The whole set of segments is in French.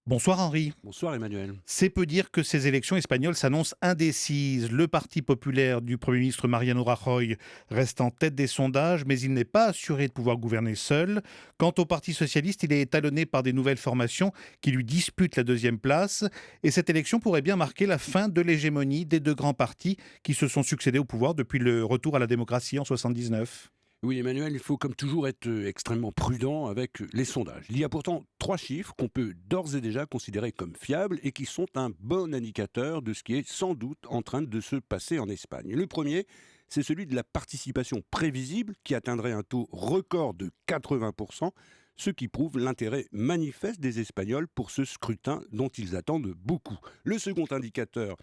Bonsoir Henri. Bonsoir Emmanuel. C'est peu dire que ces élections espagnoles s'annoncent indécises. Le parti populaire du Premier ministre Mariano Rajoy reste en tête des sondages, mais il n'est pas assuré de pouvoir gouverner seul. Quant au Parti socialiste, il est étalonné par des nouvelles formations qui lui disputent la deuxième place. Et cette élection pourrait bien marquer la fin de l'hégémonie des deux grands partis qui se sont succédés au pouvoir depuis le retour à la démocratie en 79. Oui Emmanuel, il faut comme toujours être extrêmement prudent avec les sondages. Il y a pourtant 3 chiffres qu'on peut d'ores et déjà considérer comme fiables et qui sont un bon indicateur de ce qui est sans doute en train de se passer en Espagne. Le premier, c'est celui de la participation prévisible qui atteindrait un taux record de 80%, ce qui prouve l'intérêt manifeste des Espagnols pour ce scrutin dont ils attendent beaucoup. Le second indicateur,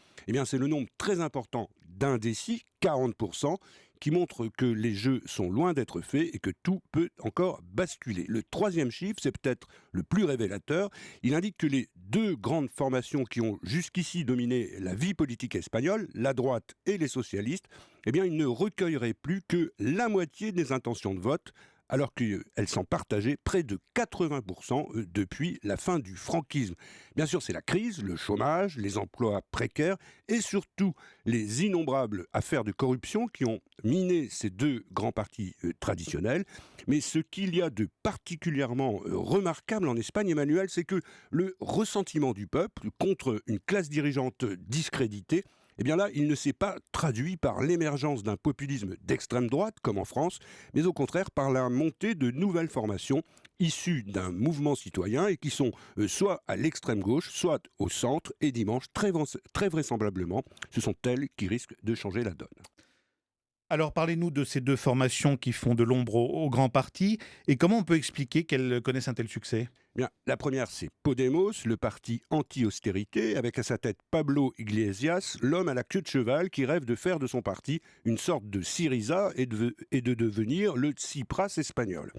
c'est le nombre très important d'indécis, 40%, qui montre que les jeux sont loin d'être faits et que tout peut encore basculer. Le troisième chiffre, c'est peut-être le plus révélateur. Il indique que les deux grandes formations qui ont jusqu'ici dominé la vie politique espagnole, la droite et les socialistes, ils ne recueilleraient plus que la moitié des intentions de vote, alors qu'elles sont partagées près de 80% depuis la fin du franquisme. Bien sûr, c'est la crise, le chômage, les emplois précaires et surtout les innombrables affaires de corruption qui ont miné ces deux grands partis traditionnels. Mais ce qu'il y a de particulièrement remarquable en Espagne, Emmanuel, c'est que le ressentiment du peuple contre une classe dirigeante discréditée, il ne s'est pas traduit par l'émergence d'un populisme d'extrême droite, comme en France, mais au contraire par la montée de nouvelles formations issues d'un mouvement citoyen et qui sont soit à l'extrême gauche, soit au centre, et dimanche, très vraisemblablement, ce sont elles qui risquent de changer la donne. Alors parlez-nous de ces deux formations qui font de l'ombre au grand parti et comment on peut expliquer qu'elles connaissent un tel succès. Bien, la première, c'est Podemos, le parti anti-austérité, avec à sa tête Pablo Iglesias, l'homme à la queue de cheval qui rêve de faire de son parti une sorte de Syriza et de devenir le Tsipras espagnol.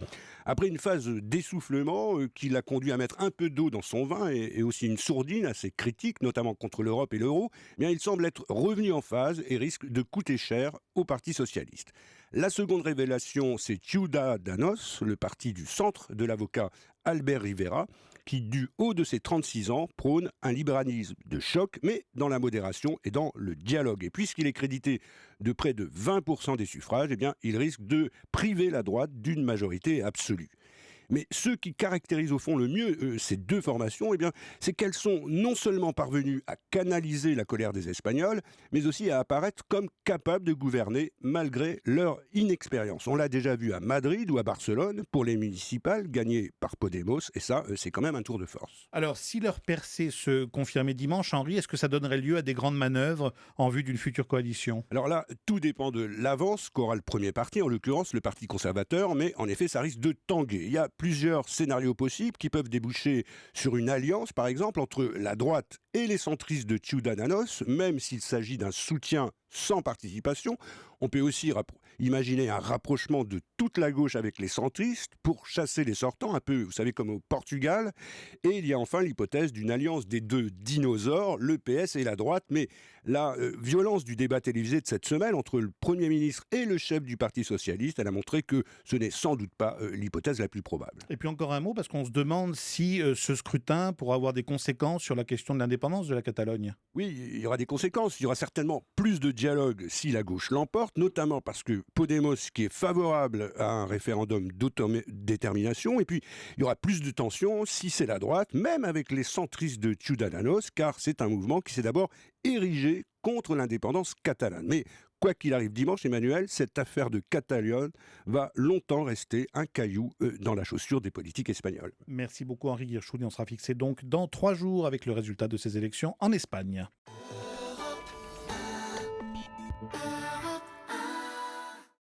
Après une phase d'essoufflement qui l'a conduit à mettre un peu d'eau dans son vin et aussi une sourdine assez critique, notamment contre l'Europe et l'euro, il semble être revenu en phase et risque de coûter cher au Parti socialiste. La seconde révélation, c'est Ciudadanos, le parti du centre de l'avocat Albert Rivera, qui, du haut de ses 36 ans, prône un libéralisme de choc, mais dans la modération et dans le dialogue. Et puisqu'il est crédité de près de 20% des suffrages, il risque de priver la droite d'une majorité absolue. Mais ce qui caractérise au fond le mieux ces deux formations, c'est qu'elles sont non seulement parvenues à canaliser la colère des Espagnols, mais aussi à apparaître comme capables de gouverner malgré leur inexpérience. On l'a déjà vu à Madrid ou à Barcelone pour les municipales gagnées par Podemos, et ça, c'est quand même un tour de force. Alors si leur percée se confirmait dimanche, Henri, est-ce que ça donnerait lieu à des grandes manœuvres en vue d'une future coalition? Alors là, tout dépend de l'avance qu'aura le premier parti, en l'occurrence le Parti conservateur, mais en effet, ça risque de tanguer. Il y a plusieurs scénarios possibles qui peuvent déboucher sur une alliance, par exemple, entre la droite et les centristes de Ciudadanos, même s'il s'agit d'un soutien sans participation. On peut aussi imaginer un rapprochement de toute la gauche avec les centristes pour chasser les sortants, un peu, vous savez, comme au Portugal. Et il y a enfin l'hypothèse d'une alliance des deux dinosaures, le PS et la droite. Mais la violence du débat télévisé de cette semaine entre le Premier ministre et le chef du Parti socialiste, elle a montré que ce n'est sans doute pas l'hypothèse la plus probable. Et puis encore un mot, parce qu'on se demande si ce scrutin pourra avoir des conséquences sur la question de l'indépendance de la Catalogne. Oui, il y aura des conséquences. Il y aura certainement plus de dialogue si la gauche l'emporte, notamment parce que Podemos, qui est favorable à un référendum d'autodétermination, et puis il y aura plus de tensions si c'est la droite, même avec les centristes de Ciudadanos, car c'est un mouvement qui s'est d'abord érigé contre l'indépendance catalane. Mais quoi qu'il arrive dimanche, Emmanuel, cette affaire de Catalogne va longtemps rester un caillou dans la chaussure des politiques espagnols. Merci beaucoup Henri Guirchouli, on sera fixé donc dans 3 jours avec le résultat de ces élections en Espagne.